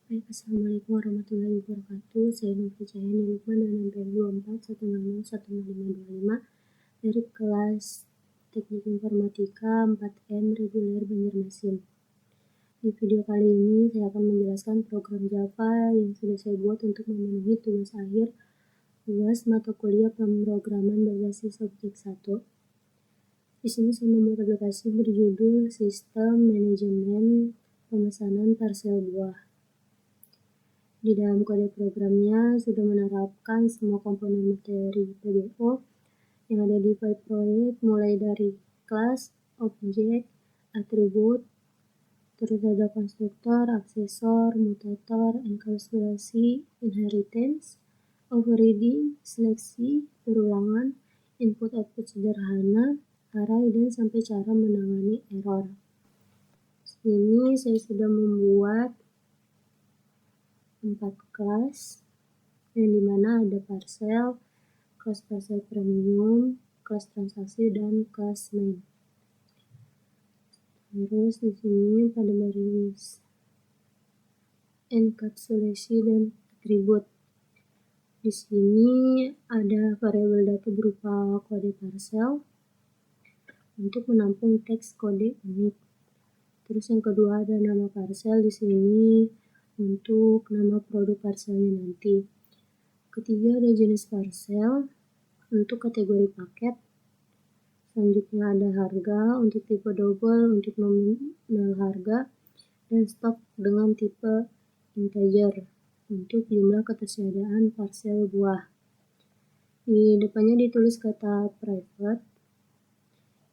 Baik, Assalamualaikum warahmatullahi wabarakatuh. Saya Nurfi Cahyani Lukman dengan NPM 2410105525 dari kelas Teknik Informatika 4M Reguler Banjarmasin. Di video kali ini saya akan menjelaskan program Java yang sudah saya buat untuk memenuhi tugas akhir UAS mata kuliah pemrograman berbasis objek 1. Di sini saya membuat aplikasi berjudul Sistem Manajemen Pemesanan Parsel Buah. Di dalam kode programnya sudah menerapkan semua komponen materi PBO yang ada di file proyek, mulai dari kelas, objek, atribut, terus ada konstruktor, aksesor, mutator, enkapsulasi, inheritance, overriding, seleksi, perulangan, input-output sederhana, array, dan sampai cara menangani error. Sini saya sudah membuat 4 kelas yang dimana ada parcel, kelas parcel premium, kelas transaksi, dan kelas main. Terus di sini pada baris enkapsulasi dan atribut. Di sini ada variabel data berupa kode parcel untuk menampung teks kode unik. Terus yang kedua ada nama parcel di sini untuk nama produk parcelnya nanti. Ketiga ada jenis parcel untuk kategori paket. Selanjutnya ada harga untuk tipe double, untuk nominal harga, dan stok dengan tipe integer untuk jumlah ketersediaan parsel buah. Di depannya ditulis kata private,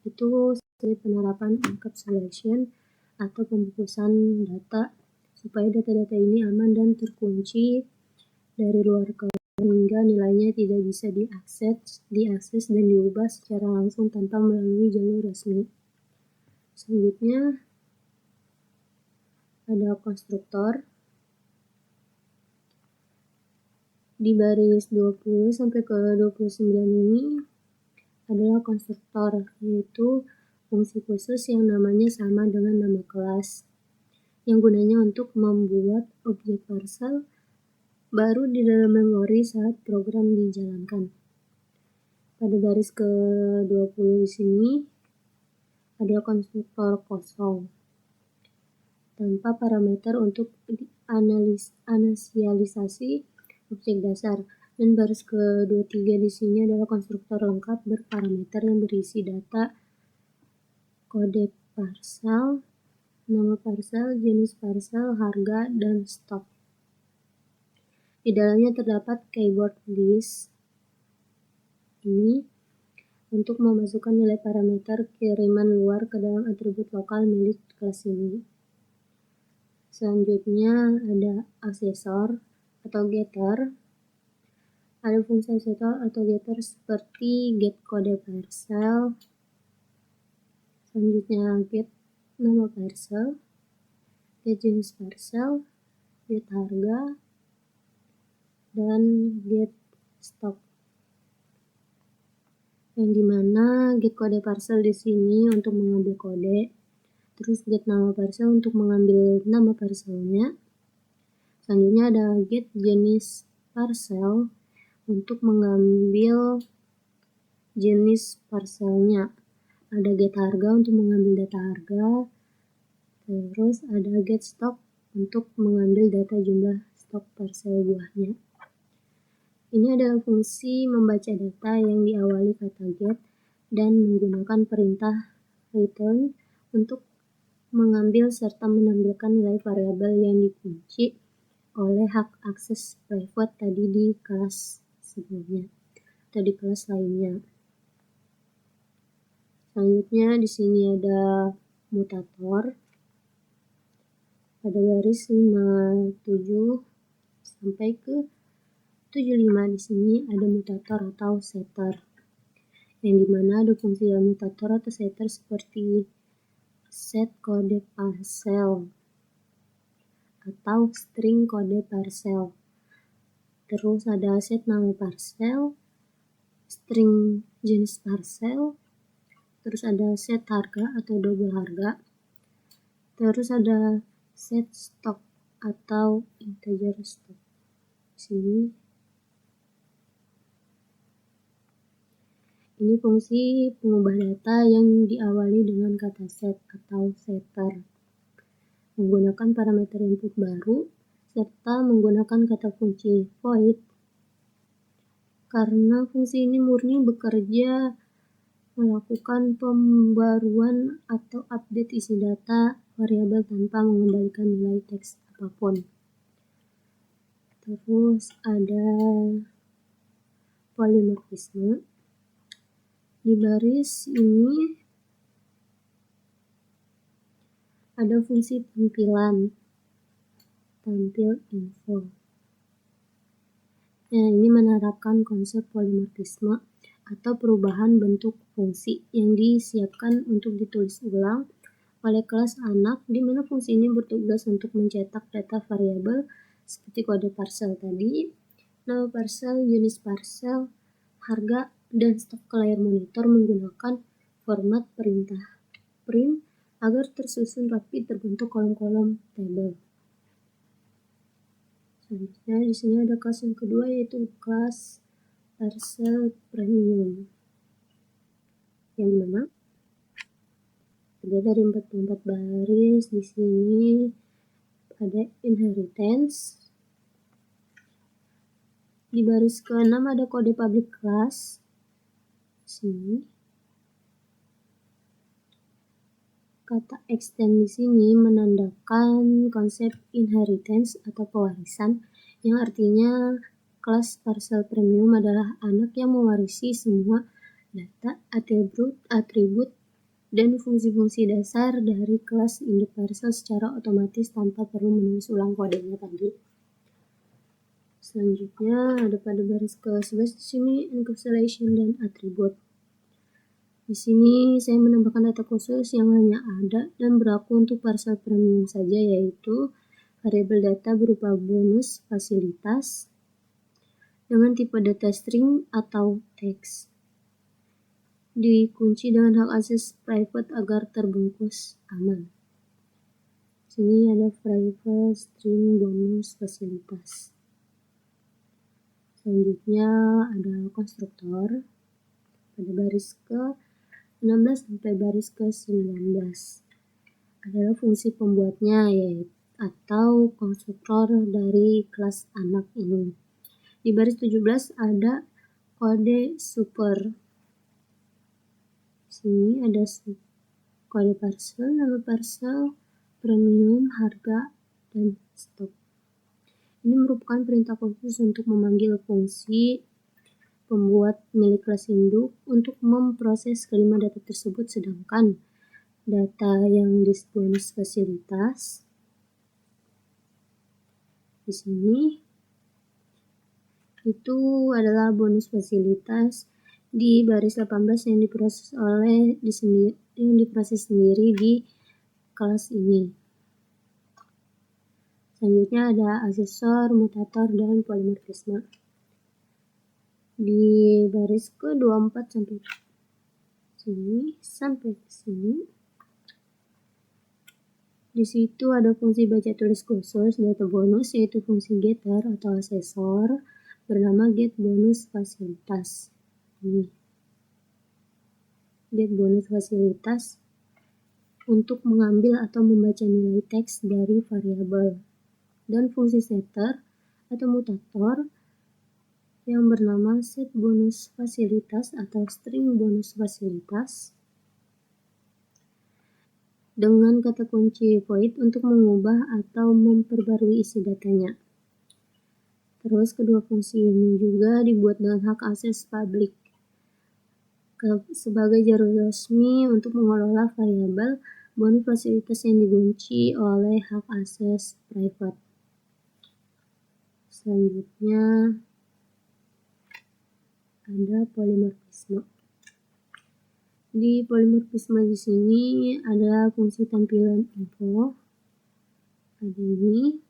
itu sebagai penerapan encapsulation atau pembungkusan data supaya data-data ini aman dan terkunci dari luar kelas sehingga nilainya tidak bisa diakses dan diubah secara langsung tanpa melalui jalur resmi. Selanjutnya ada konstruktor. Di baris 20 sampai ke 29 ini adalah konstruktor, yaitu fungsi khusus yang namanya sama dengan nama kelas, yang gunanya untuk membuat objek parcel baru di dalam memori saat program dijalankan. Pada baris ke-20 di sini ada konstruktor kosong tanpa parameter untuk inisialisasi objek dasar. Dan baris ke-23 di sini adalah konstruktor lengkap berparameter yang berisi data kode parcel, nama parcel, jenis parcel, harga, dan stok. Di dalamnya terdapat keyword list ini untuk memasukkan nilai parameter kiriman luar ke dalam atribut lokal milik kelas ini. Selanjutnya ada aksesor atau getter. Ada fungsi aksesor atau getter seperti get kode parcel, selanjutnya get nama parcel, get jenis parcel, get harga, dan get stok. Yang dimana get kode parcel di sini untuk mengambil kode, terus get nama parcel untuk mengambil nama parcelnya. Selanjutnya ada get jenis parcel untuk mengambil jenis parcelnya. Ada get harga untuk mengambil data harga. Terus ada get stok untuk mengambil data jumlah stok parcel buahnya. Ini adalah fungsi membaca data yang diawali kata get dan menggunakan perintah return untuk mengambil serta menampilkan nilai variabel yang dikunci oleh hak akses private tadi di kelas sebelumnya atau di kelas lainnya. Selanjutnya di sini ada mutator. Pada baris 57 sampai ke 75 di sini ada mutator atau setter, yang dimana ada fungsi mutator atau setter seperti set kode parcel atau string kode parcel. Terus ada set nama parcel, string jenis parcel, terus ada set harga atau double harga, terus ada set stok atau integer stop. Sini ini fungsi pengubah data yang diawali dengan kata set atau setter, menggunakan parameter input baru, serta menggunakan kata kunci void. Karena fungsi ini murni bekerja melakukan pembaruan atau update isi data variabel tanpa mengembalikan nilai teks apapun. Terus ada polimorfisme. Di baris ini ada fungsi tampilan, tampil info. Nah, ini menerapkan konsep polimorfisme atau perubahan bentuk fungsi yang disiapkan untuk ditulis ulang oleh kelas anak, di mana fungsi ini bertugas untuk mencetak data variabel seperti kode parcel tadi, nama parcel, jenis parcel, harga, dan stok ke layar monitor menggunakan format perintah print agar tersusun rapi terbentuk kolom-kolom tabel. Selanjutnya di sini ada kelas yang kedua, yaitu kelas parcel premium, yang mana terdiri dari 44 baris. Di sini ada inheritance. Di baris ke-6 ada kode public class. Sini kata extend di sini menandakan konsep inheritance atau pewarisan, yang artinya kelas parcel premium adalah anak yang mewarisi semua data, atribut, dan fungsi-fungsi dasar dari kelas induk parcel secara otomatis tanpa perlu menulis ulang kodenya tadi. Selanjutnya ada pada baris ke-11 di sini encapsulation dan atribut. Di sini saya menambahkan data khusus yang hanya ada dan berlaku untuk parcel premium saja, yaitu variabel data berupa bonus fasilitas dengan tipe data string atau teks. Dikunci dengan hak akses private agar terbungkus aman. Sini ada private string bonus fasilitas. Selanjutnya ada konstruktor pada baris ke-16 sampai baris ke-19. Adalah fungsi pembuatnya, yaitu atau konstruktor dari kelas anak ini. Di baris 17 ada kode super. Sini ada kode parcel, nama parcel, premium, harga, dan stok. Ini merupakan perintah khusus untuk memanggil fungsi pembuat milik kelas induk untuk memproses kelima data tersebut, sedangkan data yang disebut bonus fasilitas di sini itu adalah bonus fasilitas di baris 18 yang diproses sendiri di kelas ini. Selanjutnya ada asesor, mutator, dan polimorfisme. Di baris ke-24 sampai sini, di situ ada fungsi baca tulis khusus data bonus, yaitu fungsi getter atau asesor bernama get bonus fasilitas. Ini get bonus fasilitas untuk mengambil atau membaca nilai teks dari variabel, dan fungsi setter atau mutator yang bernama set bonus fasilitas atau string bonus fasilitas dengan kata kunci void untuk mengubah atau memperbarui isi datanya. Terus kedua fungsi ini juga dibuat dengan hak akses publik sebagai jalur resmi untuk mengelola variabel bonus fasilitas yang dikunci oleh hak akses private. Selanjutnya ada polimorfisme. Di polimorfisme di sini ada fungsi tampilan info. Ada ini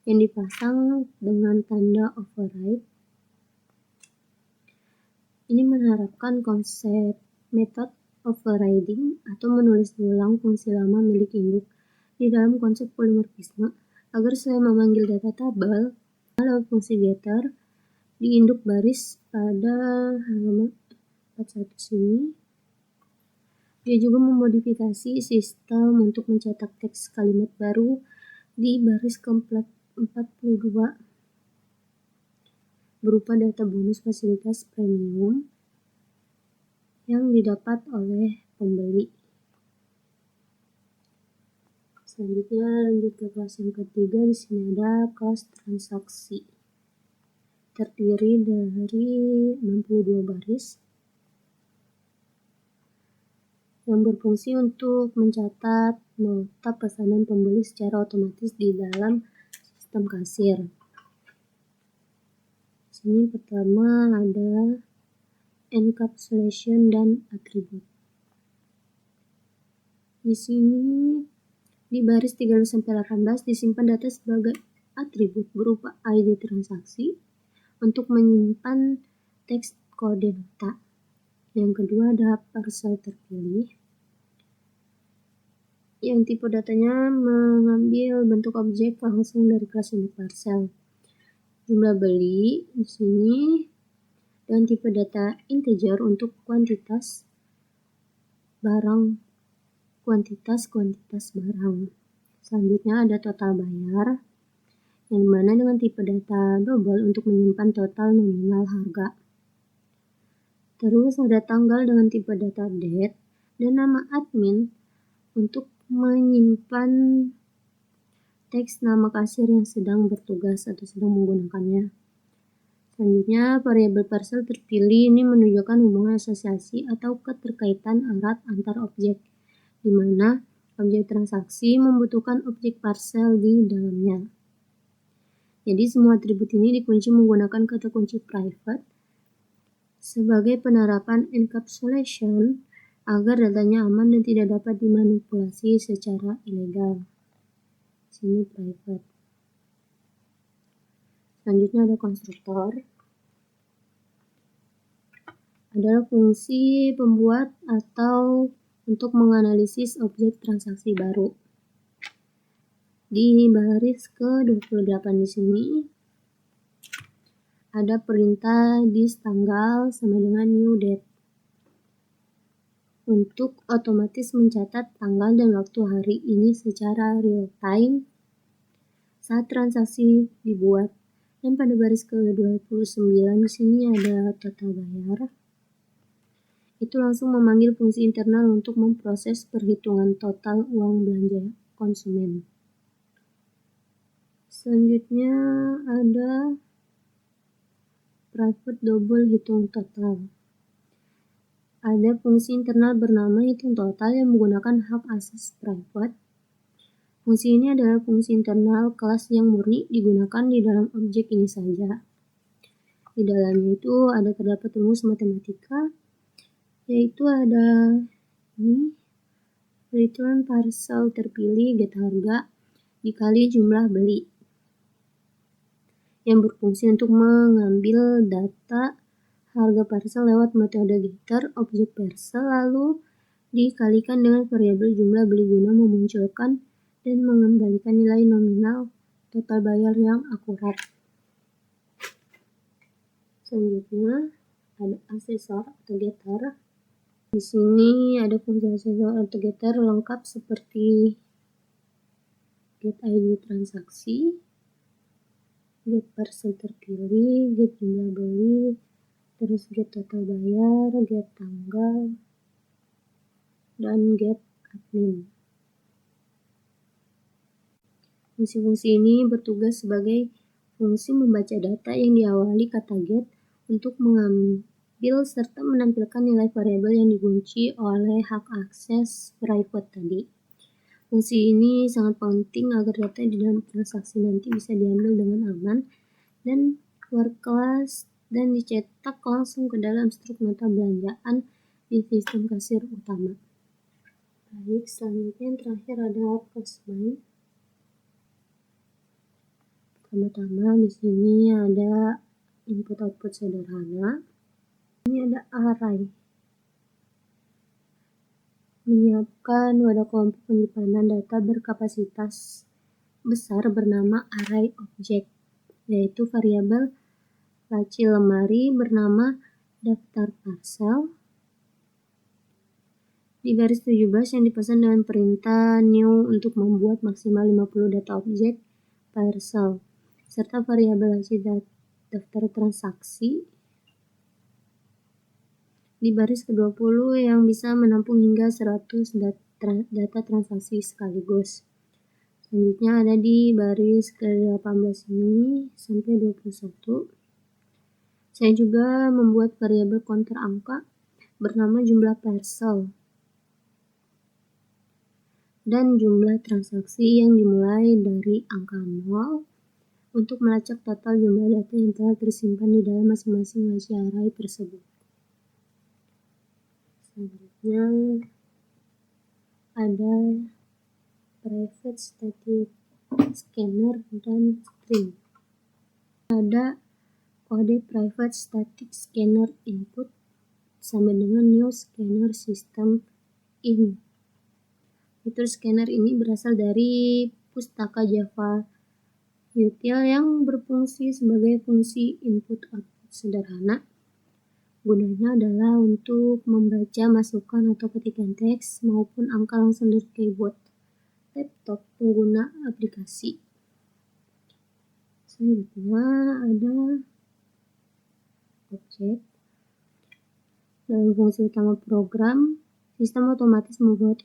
yang dipasang dengan tanda override. Ini mengharapkan konsep method overriding atau menulis ulang fungsi lama milik induk. Di dalam konsep polimorfisme Agar saya memanggil data tabel, lalu fungsi getter diinduk baris pada halaman 41 sini. Dia juga memodifikasi sistem untuk mencetak teks kalimat baru di baris ke-42 berupa data bonus fasilitas premium yang didapat oleh pembeli. Selanjutnya lanjut ke kelas yang ketiga. Di sini ada kelas transaksi. Terdiri dari 62 baris yang berfungsi untuk mencatat nota pesanan pembeli secara otomatis di dalam sistem kasir. Sini pertama ada encapsulation dan atribut. Di sini di baris 13-18 disimpan data sebagai atribut berupa ID transaksi untuk menyimpan teks kode nota. Yang kedua ada parcel terpilih yang tipe datanya mengambil bentuk objek langsung dari kelas unit parcel. Jumlah beli di sini dan tipe data integer untuk kuantitas barang, kuantitas barang. Selanjutnya ada total bayar yang dimana dengan tipe data double untuk menyimpan total nominal harga. Terus ada tanggal dengan tipe data date dan nama admin untuk menyimpan teks nama kasir yang sedang bertugas atau sedang menggunakannya. Selanjutnya variabel parcel terpilih ini menunjukkan hubungan asosiasi atau keterkaitan erat antar objek, di mana objek transaksi membutuhkan objek parcel di dalamnya. Jadi semua atribut ini dikunci menggunakan kata kunci private sebagai penerapan encapsulation agar datanya aman dan tidak dapat dimanipulasi secara ilegal. Sini private. Selanjutnya ada konstruktor. Adalah fungsi pembuat atau untuk menganalisis objek transaksi baru. Di baris ke-28 di sini ada perintah dis tanggal sama dengan new date untuk otomatis mencatat tanggal dan waktu hari ini secara real time saat transaksi dibuat. Dan pada baris ke-29 di sini ada total bayar. Itu langsung memanggil fungsi internal untuk memproses perhitungan total uang belanja konsumen. Selanjutnya ada private double hitung total. Ada fungsi internal bernama hitung total yang menggunakan hak akses private. Fungsi ini adalah fungsi internal kelas yang murni digunakan di dalam objek ini saja. Di dalamnya itu ada terdapat rumus matematika, yaitu ada ini return parcel terpilih get harga dikali jumlah beli yang berfungsi untuk mengambil data harga parcel lewat metode getter objek parcel lalu dikalikan dengan variabel jumlah beli guna memunculkan dan mengembalikan nilai nominal total bayar yang akurat. Selanjutnya ada asesor atau getter. Di sini ada fungsi asesor atau getter lengkap seperti get ID transaksi, get parcel terpilih, get jumlah beli, terus get total bayar, get tanggal, dan get admin. Fungsi-fungsi ini bertugas sebagai fungsi membaca data yang diawali kata get untuk mengambil serta menampilkan nilai variabel yang dikunci oleh hak akses private tadi. Fungsi ini sangat penting agar data di dalam transaksi nanti bisa diambil dengan aman dan keluar kelas dan dicetak langsung ke dalam struk nota belanjaan di sistem kasir utama. Baik, selanjutnya yang terakhir ada cost line. Pertama-tama di sini ada input output sederhana. Ini ada array. Menyiapkan wadah kelompok penyimpanan data berkapasitas besar bernama array object, yaitu variabel laci lemari bernama daftar parcel di baris 17 yang dipesan dengan perintah new untuk membuat maksimal 50 data objek parcel, serta variabel laci daftar transaksi di baris ke-20 yang bisa menampung hingga 100 data transaksi sekaligus. Selanjutnya ada di baris ke-18 ini sampai 21. Saya juga membuat variabel counter angka bernama jumlah parcel dan jumlah transaksi yang dimulai dari angka 0 untuk melacak total jumlah data yang telah tersimpan di dalam masing-masing laci array tersebut. Selanjutnya ada private static scanner dan string. Ada kode private static scanner input sama dengan new scanner system in. Fitur scanner ini berasal dari pustaka Java util yang berfungsi sebagai fungsi input-output sederhana. Gunanya adalah untuk membaca masukan atau ketikan teks maupun angka langsung dari keyboard laptop pengguna aplikasi. Selanjutnya ada objek. Dalam fungsi utama program, sistem otomatis membuat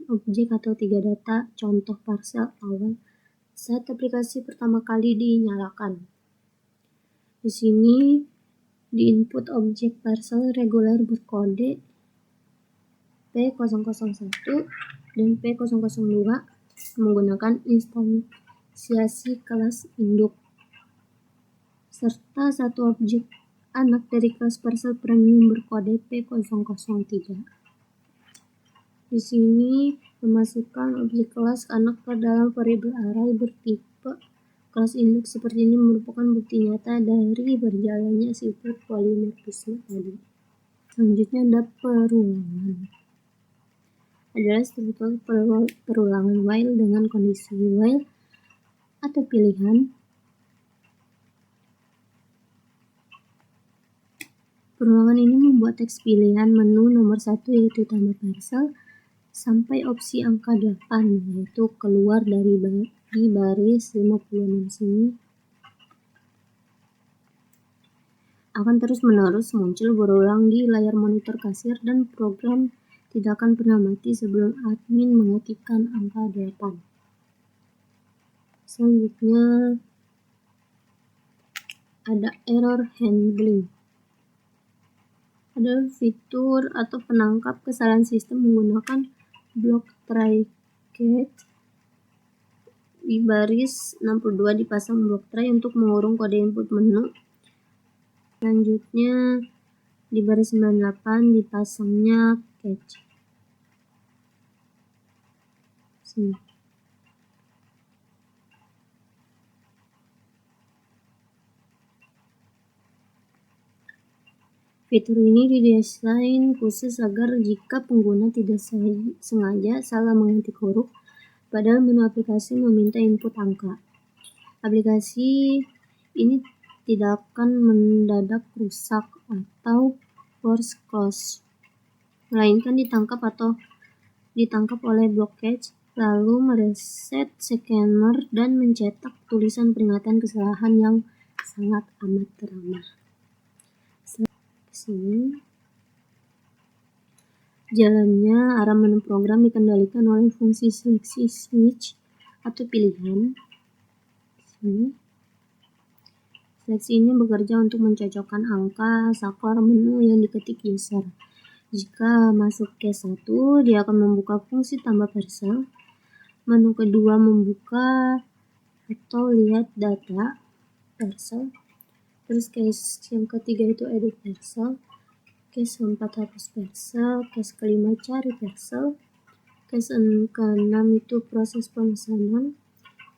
objek atau 3 data contoh parcel awal saat aplikasi pertama kali dinyalakan. Di sini di input objek parcel reguler berkode P001 dan P002 menggunakan instansiasi kelas induk serta satu objek anak dari kelas parcel premium berkode P003. Di sini memasukkan objek kelas anak ke dalam variabel array bertipe kelas induk seperti ini merupakan bukti nyata dari berjalannya sifat polimorfisme tadi. Selanjutnya ada perulangan. Adalah struktur perulangan while dengan kondisi while atau pilihan. Perulangan ini membuat teks pilihan menu nomor 1 yaitu tambah parcel sampai opsi angka 8 yaitu keluar dari baris 56 sini akan terus-menerus muncul berulang di layar monitor kasir dan program tidak akan pernah mati sebelum admin mengetikkan angka 8. Selanjutnya ada error handling. Adalah fitur atau penangkap kesalahan sistem menggunakan blok try catch. Di baris 62 dipasang blok try untuk mengurung kode input menu. Selanjutnya di baris 98 dipasangnya catch. Sini. Fitur ini didesain khusus agar jika pengguna tidak sengaja salah mengetik huruf, padahal menu aplikasi meminta input angka, aplikasi ini tidak akan mendadak rusak atau force close, melainkan ditangkap oleh blok catch, lalu mereset scanner dan mencetak tulisan peringatan kesalahan yang sangat amat ramah. Sini jalannya arah menu program dikendalikan oleh fungsi seleksi switch atau pilihan. Sini. Seleksi ini bekerja untuk mencocokkan angka saklar menu yang diketik user. Jika masuk case 1, dia akan membuka fungsi tambah parcel. Menu kedua membuka atau lihat data parcel. Terus case yang ketiga itu edit parcel, case 4 hapus parcel, case kelima cari parcel, case ke-6 itu proses pemesanan,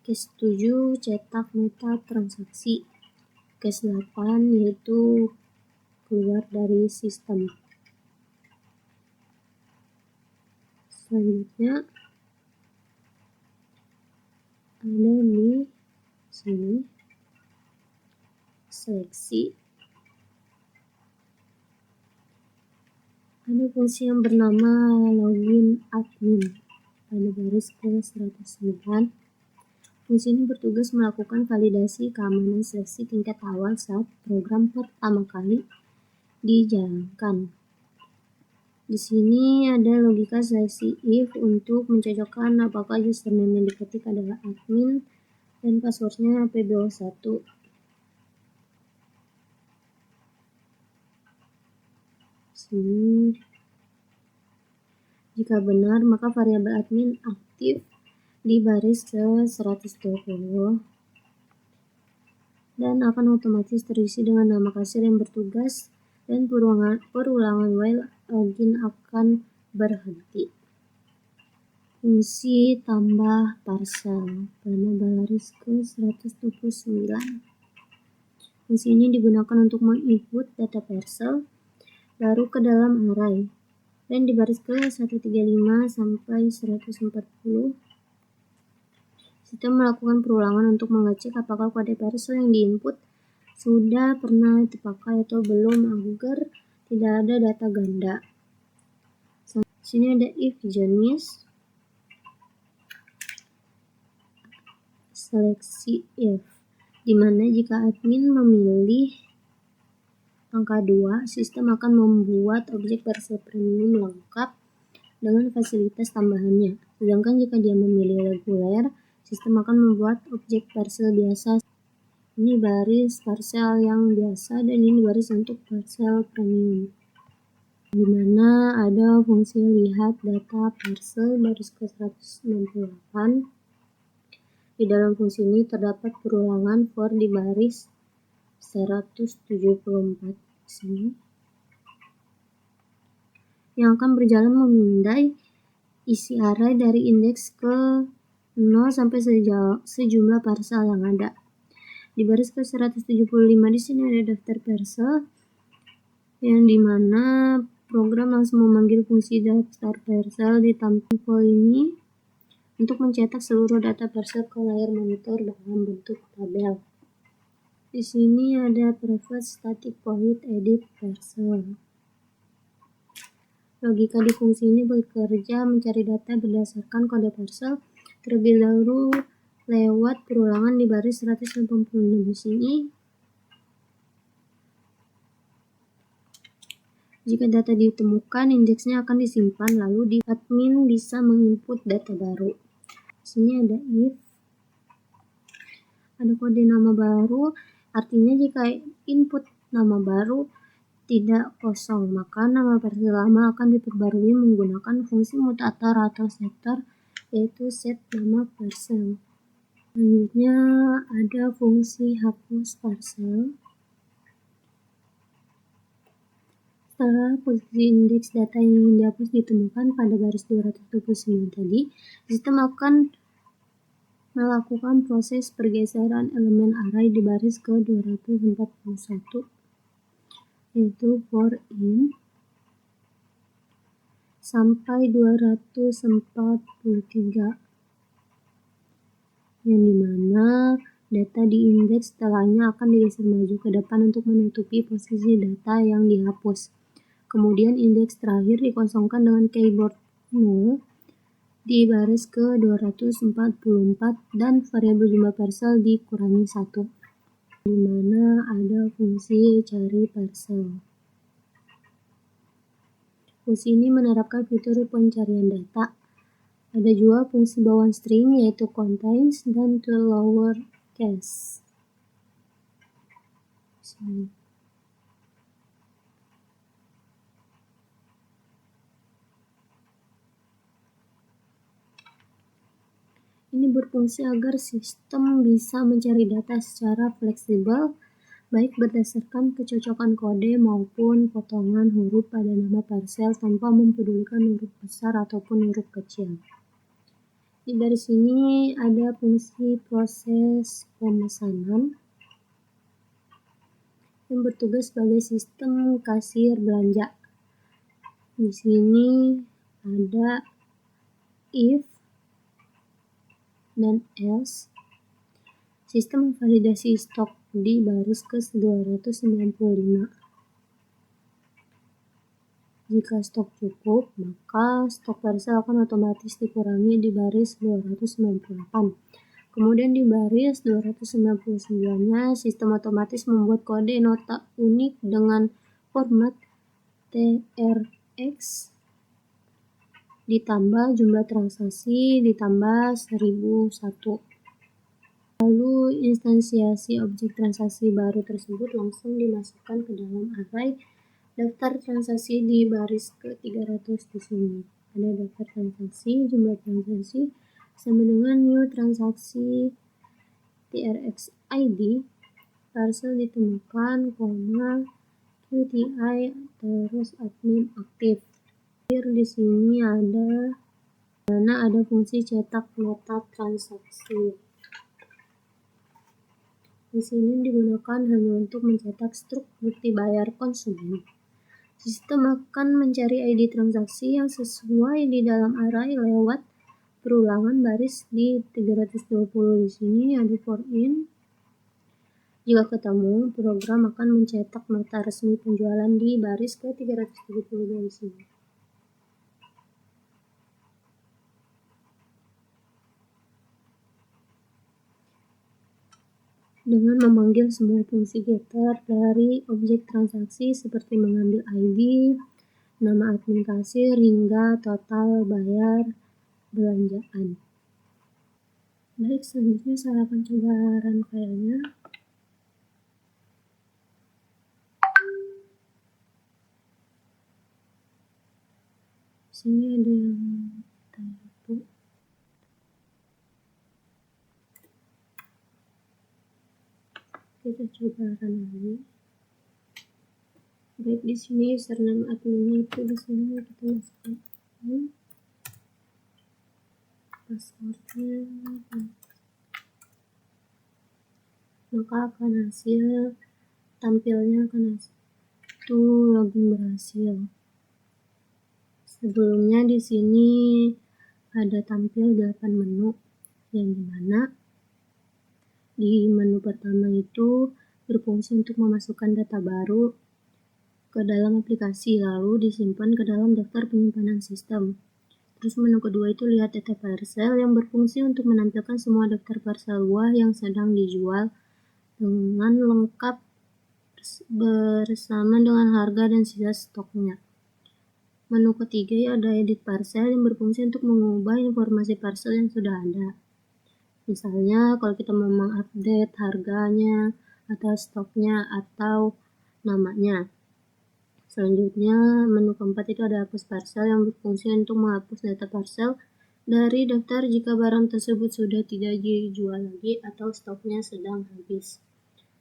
case 7 cetak meta transaksi, case 8 yaitu keluar dari sistem. Selanjutnya ada di sini seleksi. Ada fungsi yang bernama login admin pada baris ke-109. Fungsi ini bertugas melakukan validasi keamanan seleksi tingkat awal saat program pertama kali dijalankan. Di sini ada logika seleksi if untuk mencocokkan apakah username yang diketik adalah admin dan passwordnya pbo1. Sini jika benar maka variabel admin aktif di baris ke-120 dan akan otomatis terisi dengan nama kasir yang bertugas dan perulangan while login akan berhenti. Fungsi tambah parcel pada baris ke-129. Fungsi ini digunakan untuk menginput data parcel baru ke dalam array. Dan di baris ke-135 sampai 140, sistem melakukan perulangan untuk mengecek apakah kode parcel yang diinput sudah pernah dipakai atau belum agar tidak ada data ganda. Di sini ada if jenis seleksi if, dimana jika admin memilih angka 2, sistem akan membuat objek parcel premium lengkap dengan fasilitas tambahannya. Sedangkan jika dia memilih reguler, sistem akan membuat objek parcel biasa. Ini baris parcel yang biasa dan ini baris untuk parcel premium. Dimana ada fungsi lihat data parcel baris ke-168. Di dalam fungsi ini terdapat perulangan for di baris 174 sini yang akan berjalan memindai isi array dari indeks ke 0 sampai sejumlah parcel yang ada. Di baris ke-175 di sini ada daftar parcel yang dimana program langsung memanggil fungsi daftar parcel di tampil ini untuk mencetak seluruh data parcel ke layar monitor dalam bentuk tabel. Di sini ada private static void edit parcel. Logika di fungsi ini bekerja mencari data berdasarkan kode parcel terlebih dahulu lewat perulangan di baris 186 di sini. Jika data ditemukan, indeksnya akan disimpan lalu admin bisa menginput data baru. Di sini ada if, ada kode nama baru. Artinya jika input nama baru tidak kosong, maka nama parcel lama akan diperbarui menggunakan fungsi mutator atau setter, yaitu set nama parcel. Selanjutnya ada fungsi hapus parcel. Setelah posisi indeks data yang ingin dihapus ditemukan pada baris 229 tadi, sistem akan melakukan proses pergeseran elemen array di baris ke-241, yaitu for in sampai 243, yang dimana data di indeks setelahnya akan digeser maju ke depan untuk menutupi posisi data yang dihapus. Kemudian indeks terakhir dikosongkan dengan keyboard 0 di baris ke-244 dan variabel jumlah parcel dikurangi 1, di mana ada fungsi cari parcel. Fungsi ini menerapkan fitur pencarian data. Ada juga fungsi bawaan string yaitu contains dan to lower case. Ini berfungsi agar sistem bisa mencari data secara fleksibel, baik berdasarkan kecocokan kode maupun potongan huruf pada nama parcel tanpa mempedulikan huruf besar ataupun huruf kecil. Di baris ini ada fungsi proses pemesanan yang bertugas sebagai sistem kasir belanja. Di sini ada if dan else Sistem validasi stok di baris ke-295. Jika stok cukup, maka stok parcel akan otomatis dikurangi di baris 298. Kemudian di baris 299-nya, sistem otomatis membuat kode nota unik dengan format TRX ditambah jumlah transaksi ditambah 1001. Lalu instansiasi objek transaksi baru tersebut langsung dimasukkan ke dalam array daftar transaksi di baris ke-300 di sini. Ada daftar transaksi, jumlah transaksi, sama dengan new transaksi TRX ID, parcel ditemukan, QTI, terus admin aktif. Di sini ada fungsi cetak nota transaksi. Di sini digunakan hanya untuk mencetak struk bukti bayar konsumen. Sistem akan mencari ID transaksi yang sesuai di dalam array lewat perulangan baris di 320. Di sini ada for in. Jika ketemu, program akan mencetak nota resmi penjualan di baris ke-372 di sini. Dengan memanggil semua fungsi getter dari objek transaksi seperti mengambil ID, nama admin kasir, hingga total bayar belanjaan. Baik, selanjutnya saya akan coba run filenya. Sini ada yang typo. Kita coba run lagi. Baik, di sini username adminnya itu di sini kita masukkan passwordnya, maka akan hasil tampilnya akan hasil itu login berhasil. Sebelumnya di sini ada tampil 8 menu, yang dimana di menu pertama itu berfungsi untuk memasukkan data baru ke dalam aplikasi, lalu disimpan ke dalam daftar penyimpanan sistem. Terus menu kedua itu lihat data parcel yang berfungsi untuk menampilkan semua daftar parcel buah yang sedang dijual dengan lengkap bersama dengan harga dan sisa stoknya. Menu ketiga ada edit parcel yang berfungsi untuk mengubah informasi parcel yang sudah ada. Misalnya kalau kita mau mengupdate harganya atau stoknya atau namanya. Selanjutnya menu keempat itu ada hapus parcel yang berfungsi untuk menghapus data parcel dari daftar jika barang tersebut sudah tidak dijual lagi atau stoknya sedang habis.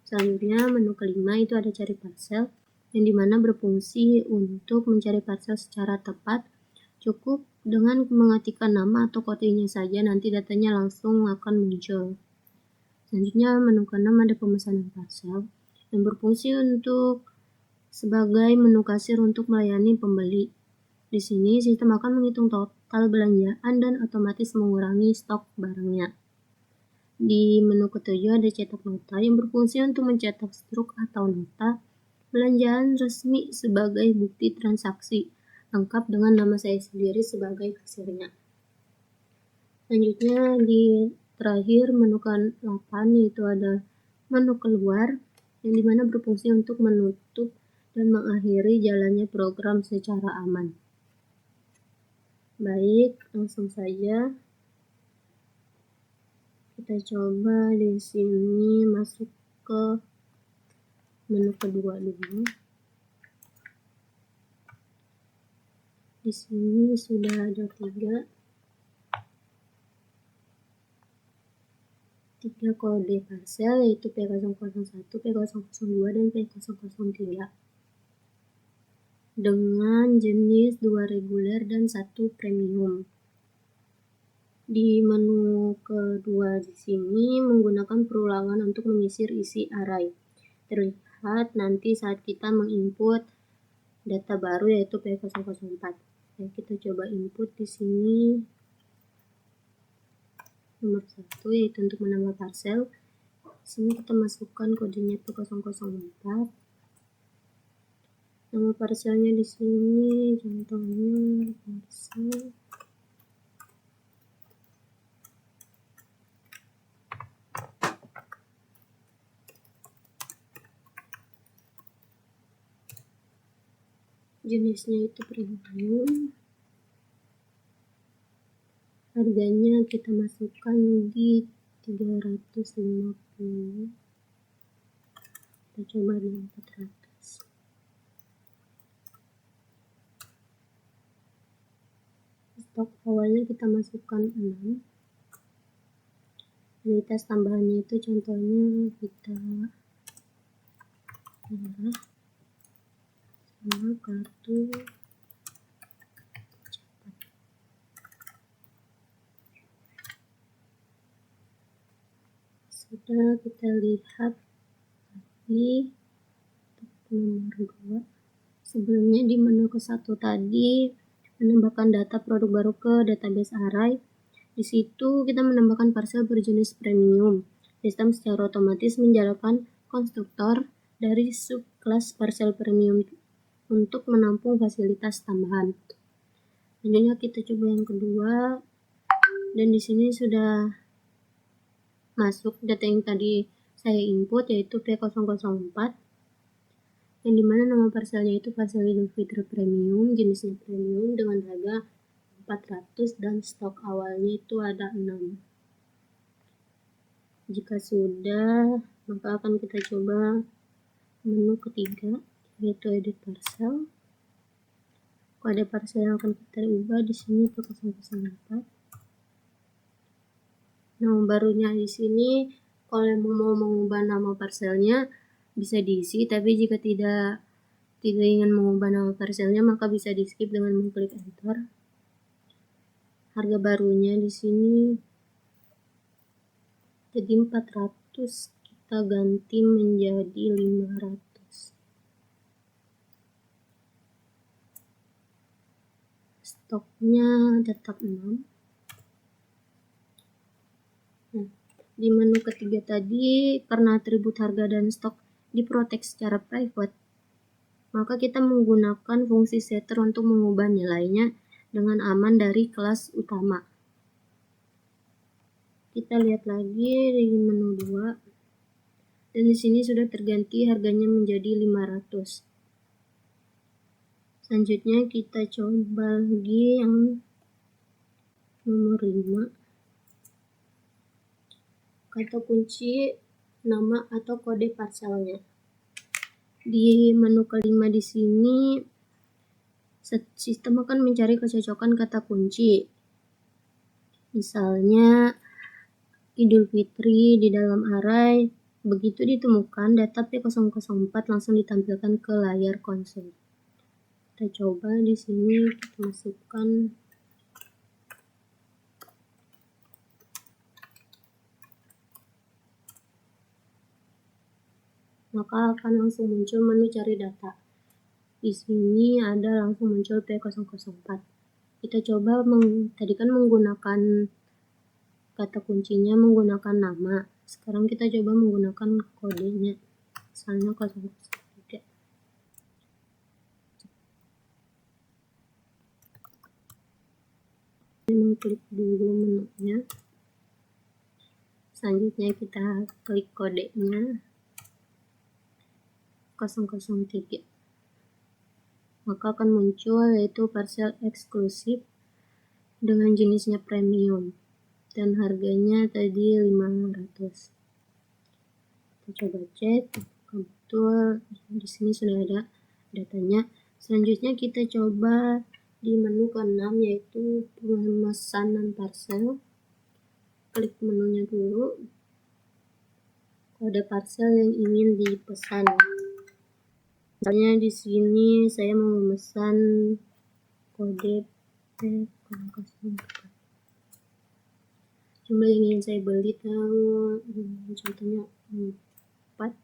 Selanjutnya menu kelima itu ada cari parcel yang dimana berfungsi untuk mencari parcel secara tepat. Cukup dengan mengetikkan nama atau kodenya saja, nanti datanya langsung akan muncul. Selanjutnya menu keenam ada pemesanan parcel yang berfungsi untuk sebagai menu kasir untuk melayani pembeli. Di sini sistem akan menghitung total belanjaan dan otomatis mengurangi stok barangnya. Di menu ketujuh ada cetak nota yang berfungsi untuk mencetak struk atau nota belanjaan resmi sebagai bukti transaksi, lengkap dengan nama saya sendiri sebagai kasirnya. Selanjutnya di terakhir menu ke-8 yaitu ada menu keluar yang dimana berfungsi untuk menutup dan mengakhiri jalannya program secara aman. Baik, langsung saja kita coba di sini masuk ke menu kedua dulu. Di sini sudah ada tiga kode parcel yaitu P001, P002, dan P003 dengan jenis 2 reguler dan 1 premium. Di menu kedua di sini menggunakan perulangan untuk menyisir isi array. Terlihat nanti saat kita menginput data baru yaitu P004. Kita coba input di sini nomor 1 yaitu untuk menambah parcel. Sini kita masukkan kodenya P004. Nama parselnya di sini contohnya parsel jenisnya itu premium. Harganya kita masukkan di 350. Kita coba di 400. Stok awalnya kita masukkan 6. Kualitas tambahannya itu contohnya kita merah sama kartu cepat. Sudah, kita lihat lagi nomor 2. Sebelumnya di menu ke-1 tadi menambahkan data produk baru ke database array. Di situ kita menambahkan parsel berjenis premium. Sistem secara otomatis menjalankan konstruktor dari subkelas parsel premium untuk menampung fasilitas tambahan. Selanjutnya kita coba yang kedua, dan di sini sudah masuk data yang tadi saya input, yaitu P004, yang dimana nama parselnya itu parsel Idul Fitri premium, jenisnya premium dengan harga 400 dan stok awalnya itu ada 6. Jika sudah, maka akan kita coba menu ketiga, yaitu edit parcel. Kode parcel yang akan kita ubah di sini P004. Nama barunya di sini, kalau mau mengubah nama parselnya bisa diisi, tapi jika tidak ingin mengubah nama parselnya maka bisa di skip dengan mengklik enter. Harga barunya di sini jadi 400, kita ganti menjadi 500. Stoknya tetap 6. Nah, di menu ketiga tadi karena atribut harga dan stok diprotek secara private, maka kita menggunakan fungsi setter untuk mengubah nilainya dengan aman dari kelas utama. Kita lihat lagi di menu 2, dan di sini sudah terganti harganya menjadi 500. Selanjutnya kita coba lagi yang nomor 5. Kata kunci nama atau kode parselnya. Di menu kelima di sini sistem akan mencari kecocokan kata kunci. Misalnya Idul Fitri di dalam array, begitu ditemukan data P004 langsung ditampilkan ke layar konsol. Kita coba di sini kita masukkan maka akan langsung muncul menu cari data. Di sini ada langsung muncul P004. Kita coba tadi kan menggunakan kata kuncinya menggunakan nama. Sekarang kita coba menggunakan kodenya. Misalnya 003. Mengklik dulu menunya. Selanjutnya kita klik kodenya 003. Maka akan muncul yaitu parsel eksklusif dengan jenisnya premium dan harganya tadi 500. Kita coba cek, betul di sini sudah ada datanya. Selanjutnya kita coba di menu ke-6 yaitu pemesanan parcel. Klik menunya dulu, kode parcel yang ingin dipesan. Misalnya di sini saya mau memesan kode P004. Jumlah yang ingin saya beli tahu contohnya 4.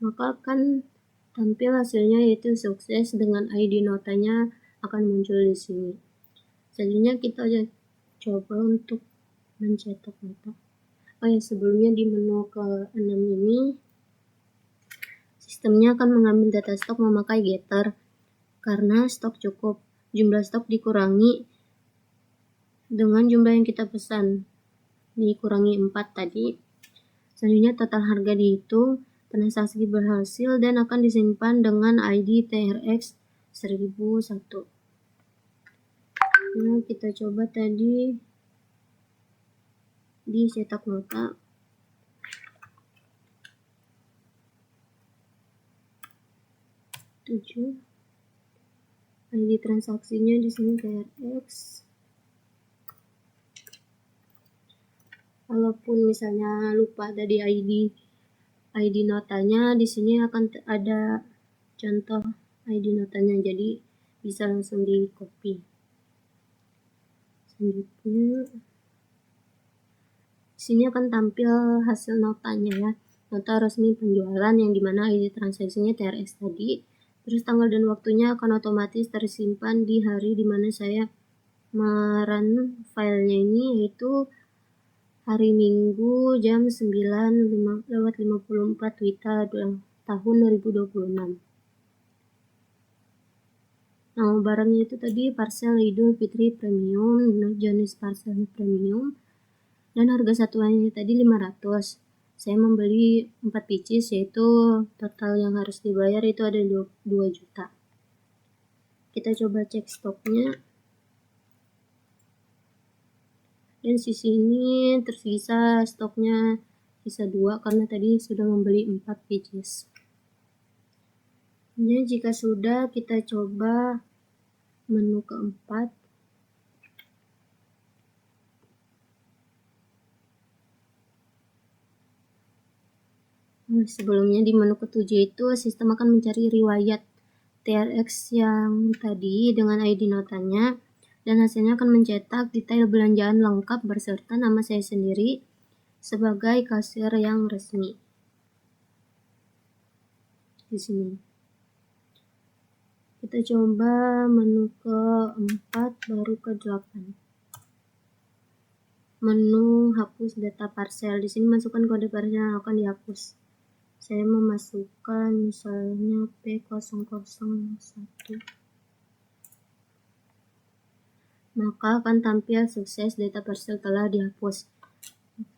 Maka akan tampil hasilnya yaitu sukses dengan ID notanya akan muncul di sini. Selanjutnya kita coba untuk mencetak nota. Oh ya, sebelumnya di menu ke-6 ini sistemnya akan mengambil data stok memakai getter. Karena stok cukup, jumlah stok dikurangi dengan jumlah yang kita pesan, dikurangi 4 tadi. Selanjutnya total harga dihitung, transaksi berhasil dan akan disimpan dengan ID TRX 1001. Nah, kita coba tadi di cetak nota. ID transaksinya di sini TRX. Walaupun misalnya lupa tadi ID notanya, di sini akan ada contoh ID notanya, jadi bisa langsung di copy. Selanjutnya di sini akan tampil hasil notanya ya, nota resmi penjualan yang dimana ID transaksinya TRX tadi. Terus tanggal dan waktunya akan otomatis tersimpan di hari dimana saya merun filenya ini, yaitu hari Minggu jam 9:54 WITA tahun 2026. Nah, barangnya itu tadi parcel Idul Fitri Premium, jenis parcel Premium, dan harga satuannya tadi 500. Saya membeli 4 pieces, yaitu total yang harus dibayar itu ada 2 juta. Kita coba cek stoknya. Dan sisi ini tersisa stoknya sisa 2 karena tadi sudah membeli 4 pieces. Nah, jika sudah, kita coba menu keempat. Sebelumnya di menu ketujuh itu sistem akan mencari riwayat TRX yang tadi dengan ID notanya, dan hasilnya akan mencetak detail belanjaan lengkap berserta nama saya sendiri sebagai kasir yang resmi. Di sini kita coba menu keempat baru ke-8. Menu hapus data parcel. Di sini masukkan kode parcel yang akan dihapus. Saya memasukkan misalnya P001. Maka akan tampil sukses data parcel telah dihapus.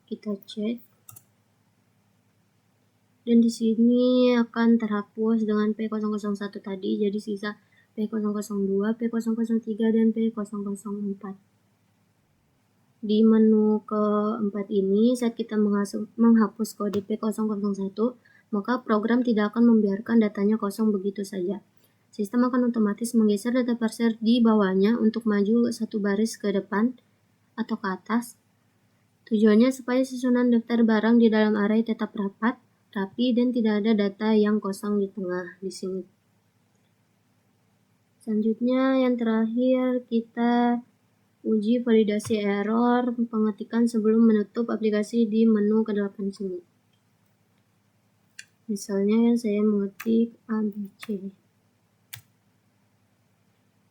Kita cek. Dan di sini akan terhapus dengan P001 tadi, jadi sisa P002, P003, dan P004. Di menu keempat ini, saat kita menghapus kode P001, maka program tidak akan membiarkan datanya kosong begitu saja. Sistem akan otomatis menggeser data parcel di bawahnya untuk maju 1 baris ke depan atau ke atas. Tujuannya supaya susunan daftar barang di dalam array tetap rapi, dan tidak ada data yang kosong di tengah di sini. Selanjutnya yang terakhir, kita uji validasi error pengetikan sebelum menutup aplikasi di menu ke-8 sini. Misalnya yang saya mengetik ABC,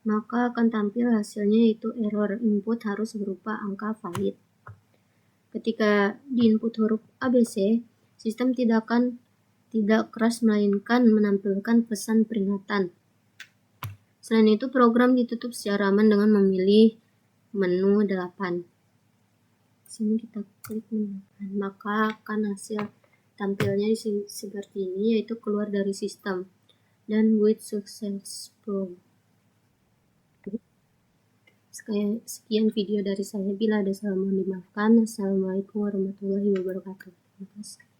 maka akan tampil hasilnya yaitu error input harus berupa angka valid. Ketika di input huruf ABC, sistem tidak keras melainkan menampilkan pesan peringatan. Selain itu, program ditutup secara aman dengan memilih menu 8. Sini kita klik menu 8, maka akan hasil tampilnya seperti ini, yaitu keluar dari sistem dan with successful. Sekian video dari saya. Bila ada salah mohon dimaafkan. Assalamualaikum warahmatullahi wabarakatuh. Terima kasih.